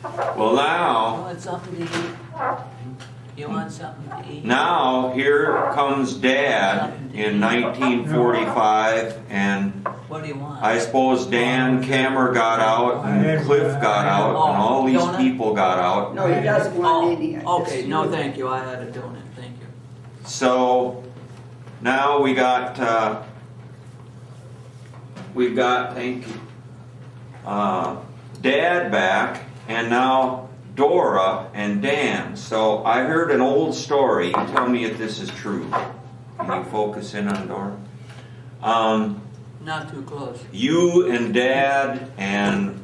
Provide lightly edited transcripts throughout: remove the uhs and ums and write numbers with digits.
Well, You now, want something to eat? You want something to eat? now here comes Dad in 1945, and What do you want? I suppose Dan Kammer got out, and Cliff got out, and all these people got out. No, he doesn't want any. Okay, no thank you, I had a donut, thank you. So now we've got, thank you, Dad back, and now Dora and Dan. So I heard an old story. You tell me if this is true. Can you focus in on Dora? Not too close. You and Dad and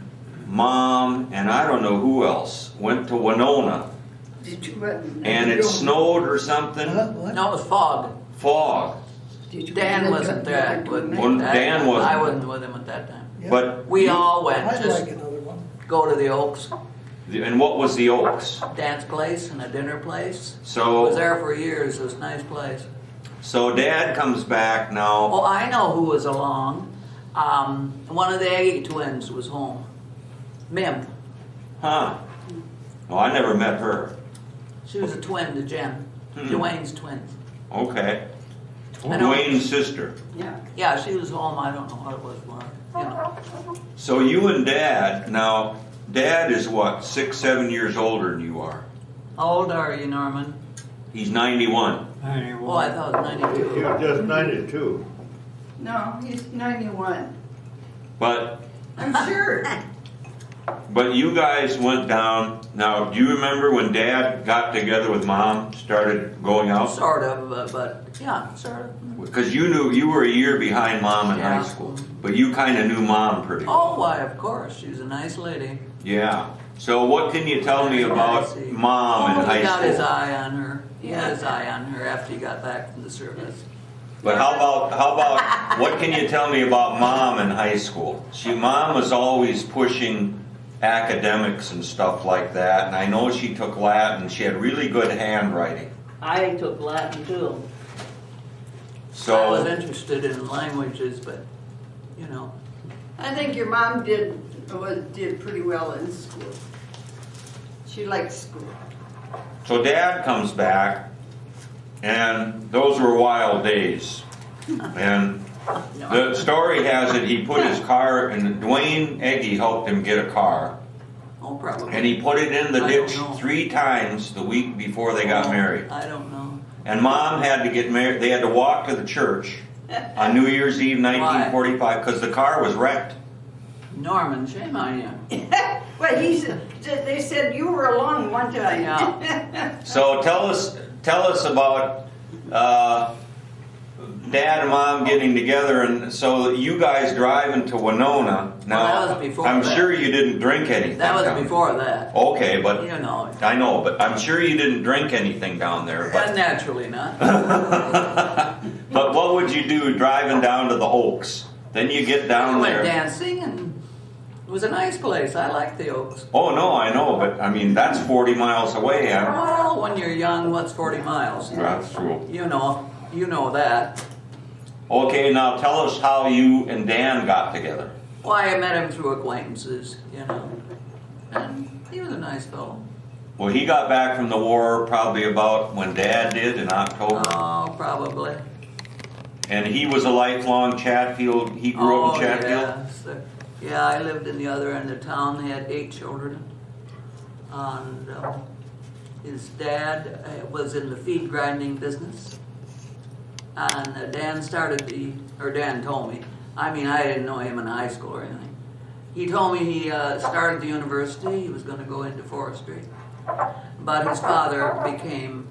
Mom and I don't know who else went to Winona, Did you? and it snowed or something. No, it was fog. Fog. Dan wasn't there. Well, Dan wasn't. I wasn't with him at that time. But We all went, I'd just like another one. go to the Oaks, and what was the Oaks? dance place and a dinner place. Was So there for years, it was a nice place. Dad comes back now. Oh, I know who was along. One of the Aggie twins was home. Mim. Huh. Oh, I never met her. She was a twin to Jen. Hmm. Dwayne's twins. Okay. I know. Dwayne's sister. Yeah. Yeah, she was home. I don't know what it was for. You know. So you and Dad, now, Dad is what, 6, 7 years older than you are? How old are you, Norman? He's 91. Oh, I thought it was 92. He was just 92. No, he's 91. But I'm sure. you guys went down. Now, do you remember when Dad got together with Mom, started going out? Sort of, but yeah, sort of. Because you were a year behind Mom in Yeah. high school. But you kind of knew Mom pretty well. Oh, why, of course. She was a nice lady. Yeah. So what can you tell me about Mom in high He got his school? eye on her. He had his eye on her after he got back from the service. But how about what can you tell me about Mom in high school? Mom was always pushing academics and stuff like that, and I know she took Latin. She had really good handwriting. I took Latin too. I was So interested in languages, but, you know. I think your mom did pretty well in school. She liked school. Dad comes back, and those were wild days. And the story has it he put his car, and Dwayne Eggy helped him get a car, Oh, probably. and he put it in the I don't ditch know. 3 times the week before they got married. I don't know. And Mom had to get married. They had to walk to the church on New Year's Eve, 1945, because the car was wrecked. Norman, shame on you. Well, they said you were along one time. Yeah. So tell us about Dad and Mom getting together, and so you guys driving to Winona. Now, Well, that was before I'm that. sure you didn't drink anything. That was down before that. there. Okay, but You know, I know, but I'm sure you didn't drink anything down there. But naturally not. but what would you do driving down to the Oaks? Then you get down We went there. dancing, and it was a nice place. I liked the Oaks. Oh no, I know, but I mean that's 40 miles away. Well, when you're young, what's 40 miles? That's true. You know that. Okay, now tell us how you and Dan got together. Why, I met him through acquaintances, you know. And he was a nice fellow. Well, he got back from the war probably about when Dad did in October. Oh, probably. And he was a lifelong Chatfield. He grew up in Chatfield. Yes. Yeah, I lived in the other end of town. They had 8 children. And his dad was in the feed grinding business. And Dan told me, I mean, I didn't know him in high school or anything. He told me he started the university, he was going to go into forestry. But his father became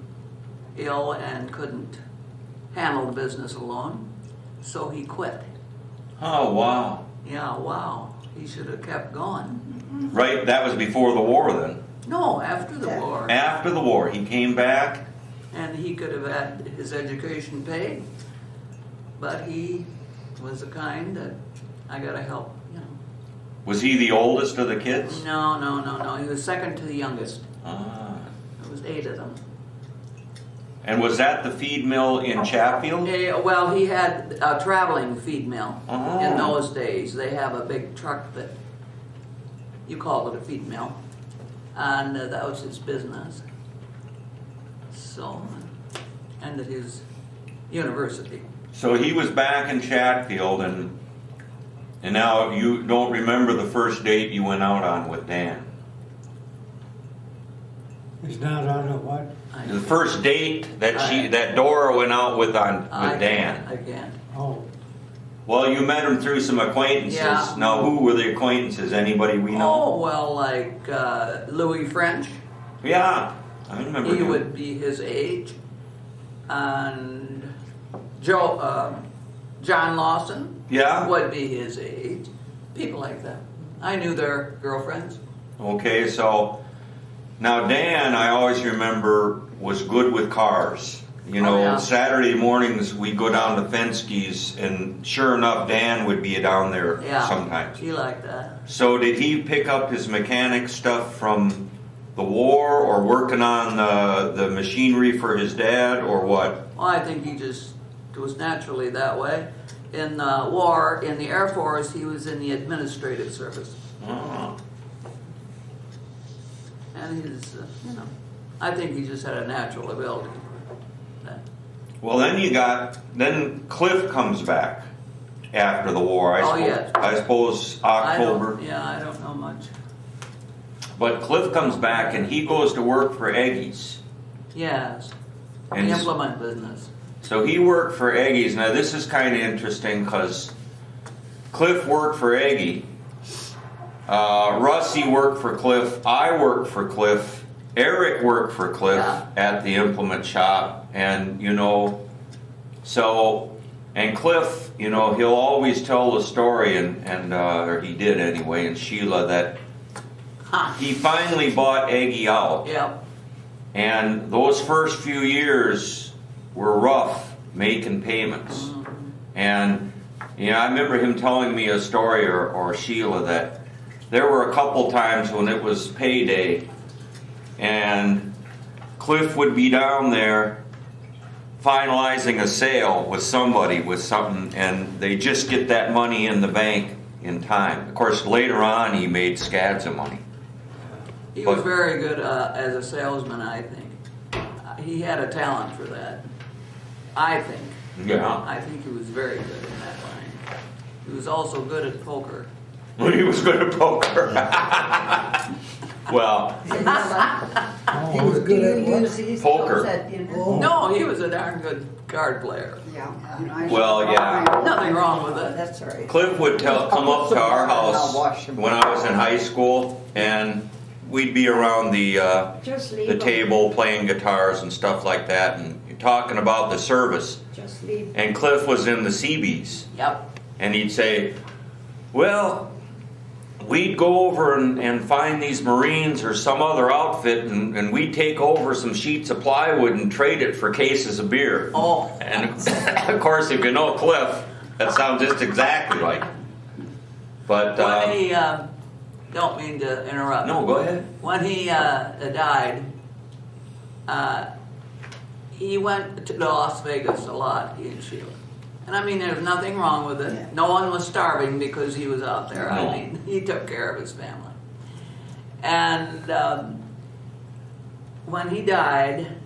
ill and couldn't handle the business alone, so he quit. Oh, wow. Yeah, wow. He should have kept going. Right, that was before the war then. No, after the war. After the war, he came back. And he could have had his education paid, but he was the kind that I gotta help, you know. Was he the oldest of the kids? No. He was second to the youngest. Ah. There was 8 of them. And was that the feed mill in Chatfield? Well, he had a traveling feed mill Oh. in those days. They have a big truck that, you call it a feed mill. and that was his business. So, and at his university. So he was back in Chatfield, and now you don't remember the first date you went out on with Dan. He's not on a what? The first date that Dora went out with Dan. I can't. Oh, Well, you met him through some acquaintances. Yeah. Now, who were the acquaintances? Anybody we know? Oh, well, like Louis French. Yeah, I remember He him. would be his age. And John Lawson Yeah. would be his age. People like that. I knew their girlfriends. Okay, so now Dan, I always remember, was good with cars. You know, yeah. Saturday mornings we'd go down to Fenske's, and sure enough, Dan would be down there Yeah, sometimes. he liked that. So did he pick up his mechanic stuff from the war, or working on the machinery for his dad, or what? Well, I think he just was naturally that way. In the war, in the Air Force, he was in the administrative service. Oh. And his, I think he just had a natural ability. Well, then Cliff comes back after the war. Yes. I suppose October. I don't know much. But Cliff comes back and he goes to work for Eggy's. Yes. And The implement business. So he worked for Eggy's. Now this is kind of interesting because Cliff worked for Eggy. Russie worked for Cliff. I worked for Cliff. Eric worked for Cliff at the implement shop. And, and Cliff, he'll always tell the story, or he did anyway, and Sheila, that he finally bought Eggy out. Yeah. And those first few years were rough making payments. And, I remember him telling me a story, or Sheila, that there were a couple times when it was payday, and Cliff would be down there finalizing a sale with somebody with something, and they just get that money in the bank in time. Of course, later on, he made scads of money. He was very good as a salesman, I think. He had a talent for that. I think. Yeah. I think he was very good in that line. He was also good at poker. He was good at poker. Well, he was good at what? Poker. Oh. No, he was a darn good card player. Yeah. Well, yeah. Nothing wrong with it. That's all right. Cliff would come up to our house when I was in high school, and we'd be around the table playing guitars and stuff like that, and talking about the service. Just leave. And Cliff was in the Seabees, Yep. and he'd say, well, we'd go over and find these Marines or some other outfit, and we'd take over some sheets of plywood and trade it for cases of beer. Oh. And of course, if you know Cliff, that sounds just exactly like. But When he, don't mean to interrupt. no, go ahead. When he died, he went to Las Vegas a lot, he and Sheila. And I mean, there's nothing wrong with it. Yeah. No one was starving because he was out there. No. I mean, he took care of his family. And when he died,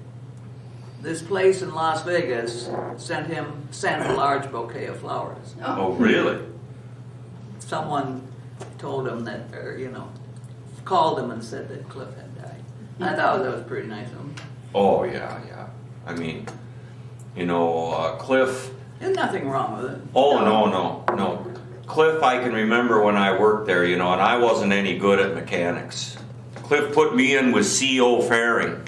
this place in Las Vegas sent a large bouquet of flowers. Oh, really? Someone told him that, called him and said that Cliff had died. I thought that was pretty nice of him. Oh, yeah. I mean, Cliff. There's nothing wrong with it. Oh, no. Cliff, I can remember when I worked there, and I wasn't any good at mechanics. Cliff put me in with C.O. Faring,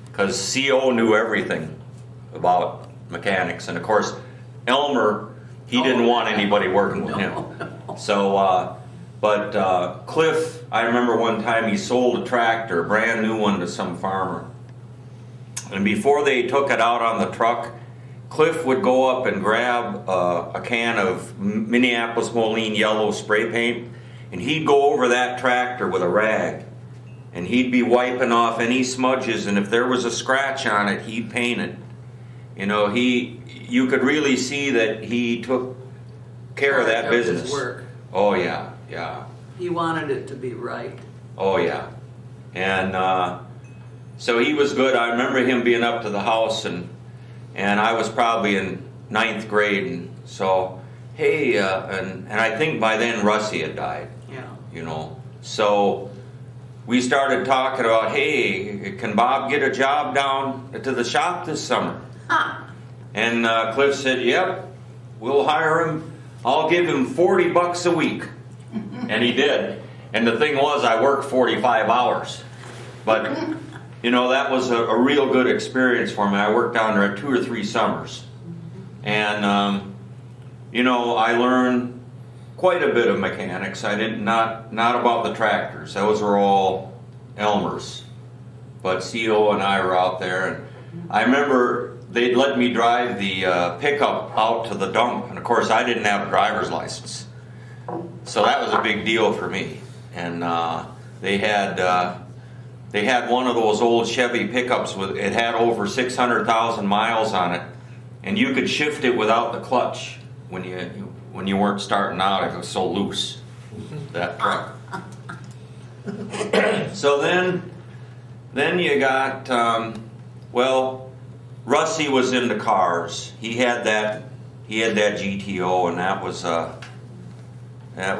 because C.O. knew everything about mechanics. And of course, Elmer, he didn't want anybody working with him. So, but Cliff, I remember one time he sold a tractor, a brand new one, to some farmer. And before they took it out on the truck, Cliff would go up and grab a can of Minneapolis Moline yellow spray paint, and he'd go over that tractor with a rag, and he'd be wiping off any smudges, and if there was a scratch on it, he'd paint it. You could really see that he took care of that business. His work. Oh, yeah. He wanted it to be right. Oh, yeah. And so he was good. I remember him being up to the house, and I was probably in 9th grade, and so, hey, and I think by then Russie had died, Yeah. you know. So we started talking about, hey, can Bob get a job down to the shop this summer? And Cliff said, yep, we'll hire him. I'll give him $40 a week. And he did. And the thing was, I worked 45 hours. But, you know, that was a real good experience for me. I worked down there 2 or 3 summers. And, you know, I learned quite a bit of mechanics. I didn't, not about the tractors. Those were all Elmers. But CO and I were out there. And I remember they'd let me drive the pickup out to the dump. And, of course, I didn't have a driver's license. So that was a big deal for me. And they had one of those old Chevy pickups with, it had over 600,000 miles on it, and you could shift it without the clutch when you weren't starting out. It was so loose, that truck. So then you got well, Russie was into cars. He had that GTO, and that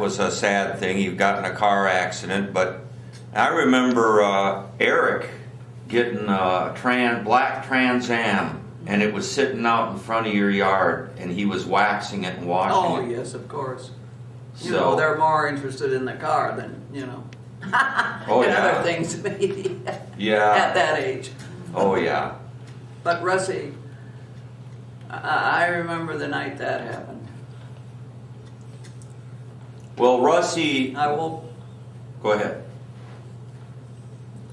was a sad thing. He got in a car accident, but I remember Eric getting a black Trans Am, and it was sitting out in front of your yard, and he was waxing it and washing Oh, it. yes, of course. You So- know, they're more interested in the car than, you know, Oh, in yeah. other things maybe Yeah. at that age. Oh yeah. But Russie, I remember the night that happened. Well, Russie, I woke go ahead.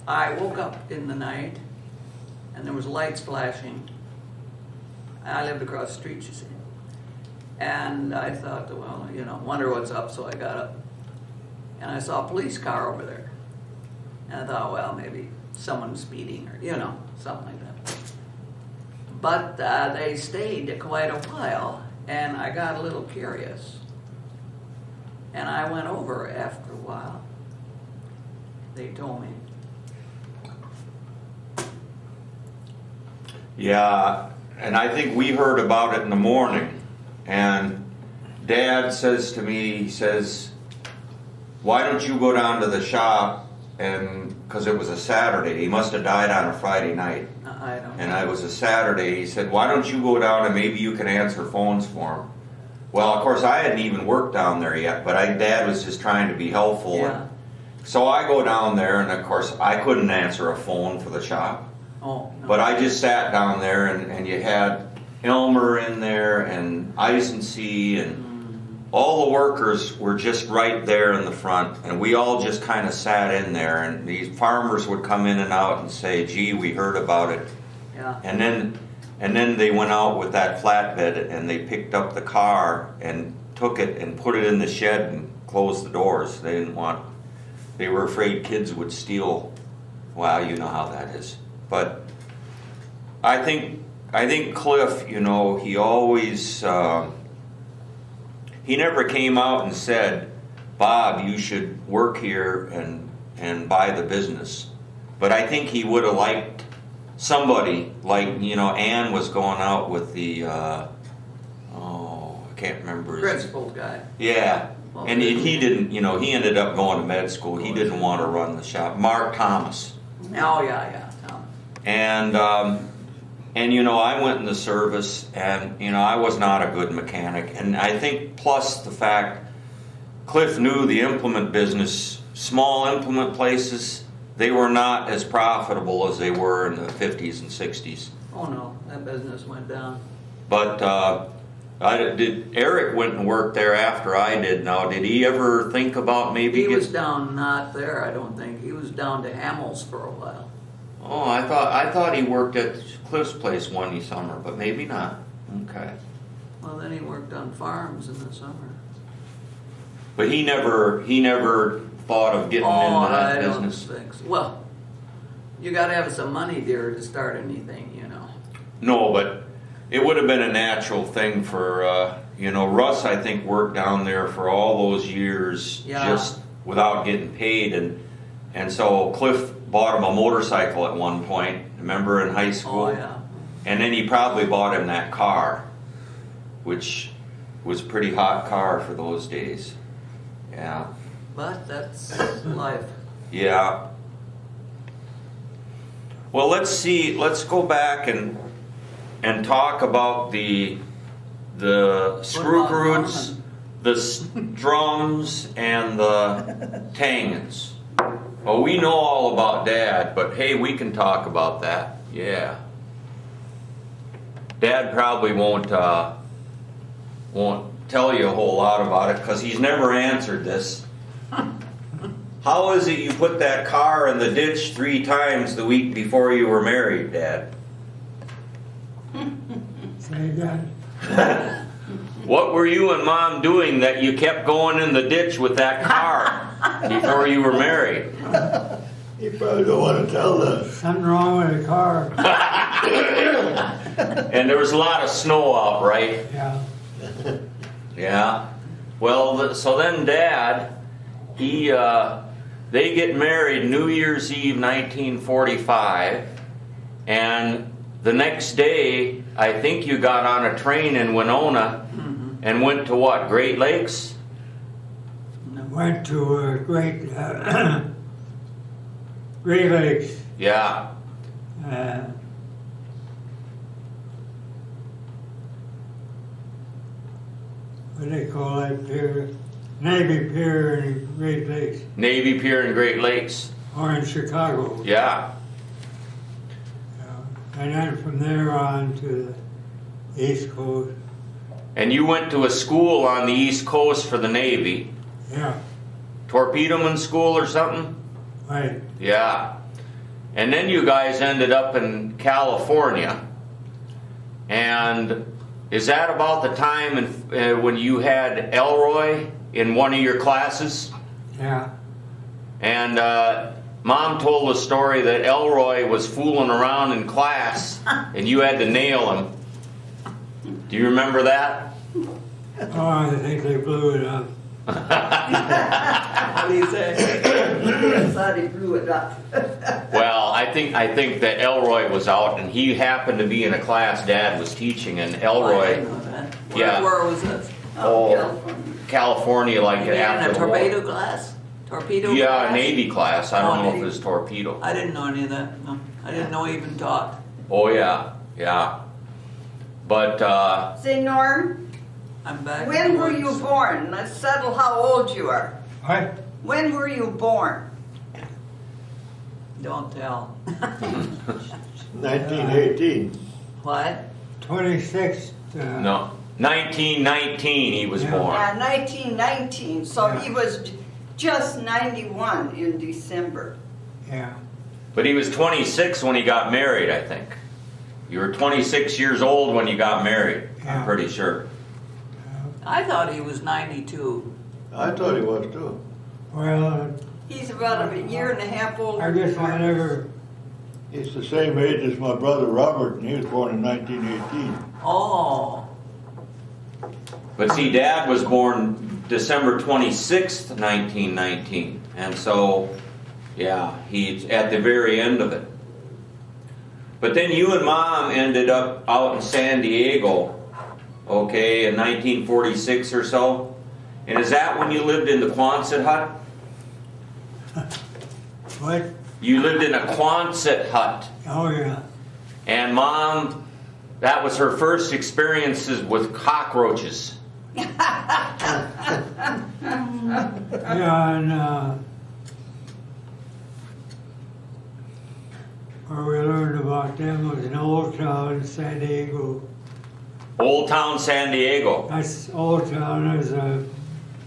up in the night, and there was lights flashing. I lived across the street, you see. And I thought, well, you know, wonder what's up, so I got up. And I saw a police car over there. And I thought, well, maybe someone's speeding or, you know, something like that. But they stayed quite a while, and I got a little curious. And I went over after a while. They told me. Yeah, and I think we heard about it in the morning, and Dad says to me, he says, why don't you go down to the shop, and because it was a Saturday, he must have died on a Friday night, I don't and know. it was a Saturday. He said, why don't you go down and maybe you can answer phones for him. Well, of course, I hadn't even worked down there yet, but Dad was just trying to be helpful. Yeah. So I go down there, and of course, I couldn't answer a phone for the shop. Oh, no. But I just sat down there, and you had Elmer in there, and Eisensee, and all the workers were just right there in the front, and we all just kind of sat in there, and these farmers would come in and out and say, gee, we heard about it. Yeah. And then they went out with that flatbed, and they picked up the car and took it and put it in the shed and closed the doors. They were afraid kids would steal. Well, you know how that is. But I think Cliff, you know, he always, he never came out and said, Bob, you should work here and buy the business. But I think he would have liked somebody, like, you know, Ann was going out with the, I can't remember his Principal guy. Yeah. Well, And he didn't, you know, he ended up going to med school. He didn't want to run the shop. Mark Thomas. Oh, yeah. And you know, I went in the service, and you know, I was not a good mechanic. And I think plus the fact Cliff knew the implement business, small implement places, they were not as profitable as they were in the 50s and 60s. Oh, no, that business went down. But Eric went and worked there after I did. Now, did he ever think about maybe He was down, not there, I don't think. He was down to Hamels for a while. Oh, I thought he worked at Cliff's place one summer, but maybe not. Okay. Well, then he worked on farms in the summer. But he never thought of getting into that I don't business. think so. Well, you gotta have some money, dear, to start anything, you know. No, but it would have been a natural thing for, you know, Russ, I think, worked down there for all those years Yeah. just without getting paid. And And so Cliff bought him a motorcycle at one point, remember, in high school? Oh, yeah. And then he probably bought him that car, which was a pretty hot car for those days. Yeah. But that's life. Yeah. Well, let's go back and talk about the screw about roots, the drums, and the tangents. Well, we know all about Dad, but hey, we can talk about that. Yeah. Dad probably won't tell you a whole lot about it because he's never answered this. How is it you put that car in the ditch 3 times the week before you were married, Dad? Say again. What were you and Mom doing that you kept going in the ditch with that car before you were married? You probably don't want to tell us. Something wrong with the car. And there was a lot of snow out, right? Yeah. Yeah. Well, so then Dad, they get married New Year's Eve 1945, and the next day, I think you got on a train in Winona and went to what, Great Lakes? Went to Great Lakes. Yeah. What do they call that pier? Navy Pier in Great Lakes. Navy Pier in Great Lakes. Or in Chicago. Yeah. And then from there on to the East Coast. And you went to a school on the East Coast for the Navy. Yeah, Torpedoman school or something? right. Yeah. And then you guys ended up in California. And is that about the time when you had Elroy in one of your classes? Yeah. And Mom told a story that Elroy was fooling around in class and you had to nail him. Do you remember that? Oh, I think they blew it up. What do you say? I thought he blew it up. Well, I think that Elroy was out and he happened to be in a class Dad was teaching, and I Elroy, didn't know that. Yeah. Where was this? Oh, California. California, like You mean after a the war. torpedo class? Torpedo Yeah, class? Navy class. I don't Oh, know if Navy. it was torpedo. I didn't know any of that. No, I didn't know he even taught. Oh yeah, yeah. But Say, Norm, I'm back. in when the were you woods. born? Let's settle how old you are. What? When were you born? Don't tell. 1918. What? 26th. no, 1919 he was Yeah. born. 1919, so Yeah. he was just 91 in December. Yeah. But he was 26 when he got married, I think. You were 26 years old when you got married. I'm Yeah. pretty sure. I thought he was 92. I thought he was too. Well, He's about a year and a half older. I guess than I Norm. never. He's the same age as my brother Robert, and he was born in 1918. Oh, But see, Dad was born December 26th, 1919. And so, yeah, he's at the very end of it. But then you and Mom ended up out in San Diego, okay, in 1946 or so. And is that when you lived in the Quonset hut? What? You lived in a Quonset hut. Oh, yeah. And Mom, that was her first experiences with cockroaches. Yeah, and where we learned about them was in Old Town, San Diego. Old Town San Diego. That's Old Town is a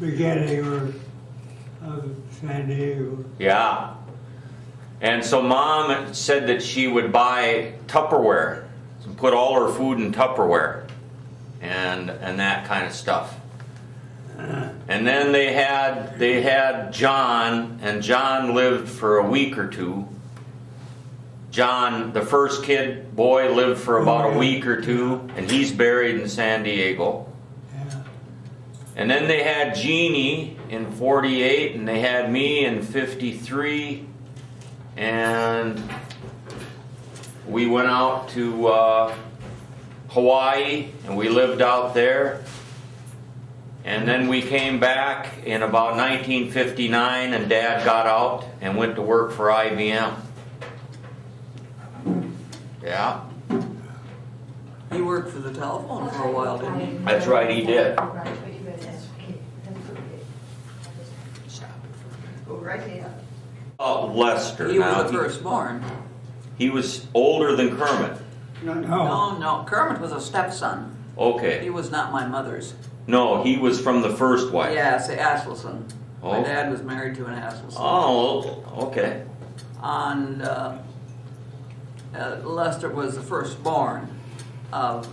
beginning of San Diego. Yeah. And so Mom said that she would buy Tupperware, and put all her food in Tupperware, and that kind of stuff. And then they had John, and John lived for a week or two. John, the first kid, boy, lived for about a week or two, and he's buried in San Diego. Yeah. And then they had Jeannie in 48, and they had me in 53. and we went out to Hawaii, and we lived out there. And then we came back in about 1959, and Dad got out and went to work for IBM. Yeah, He worked for the telephone for a while, didn't he? that's right, he did. Go right ahead. Lester. He now, was the firstborn. he was older than Kermit. No, No, Kermit was a stepson. He Okay. was not my mother's. No, he was from the first wife. Yes, Asselson. My Oh. dad was married to an Asselson. Oh, okay. And Lester was the firstborn of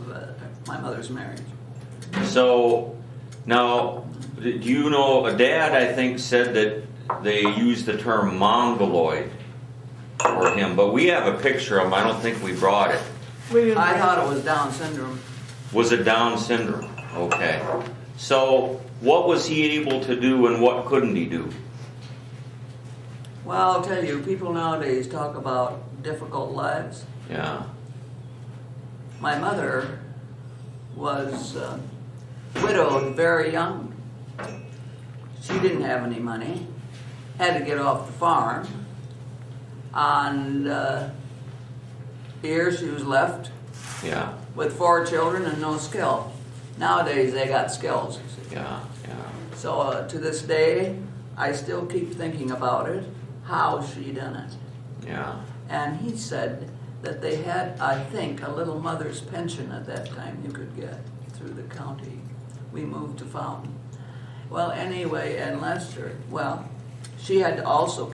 my mother's marriage. So, now, do you know, Dad, I think, said that they used the term mongoloid for him, but we have a picture of him. I don't think we brought it. I thought it was Down syndrome. Was it Down syndrome? Okay. So, what was he able to do and what couldn't he do? Well, I'll tell you, people nowadays talk about difficult lives. Yeah. My mother was widowed very young. She didn't have any money, had to get off the farm, and here she was left Yeah. with 4 children and no skill. Nowadays they got skills, you see. Yeah. Yeah. So to this day, I still keep thinking about it, how she done it. Yeah. And he said that they had, I think, a little mother's pension at that time you could get through the county. We moved to Fountain. Well, anyway, and Lester, well, she had to also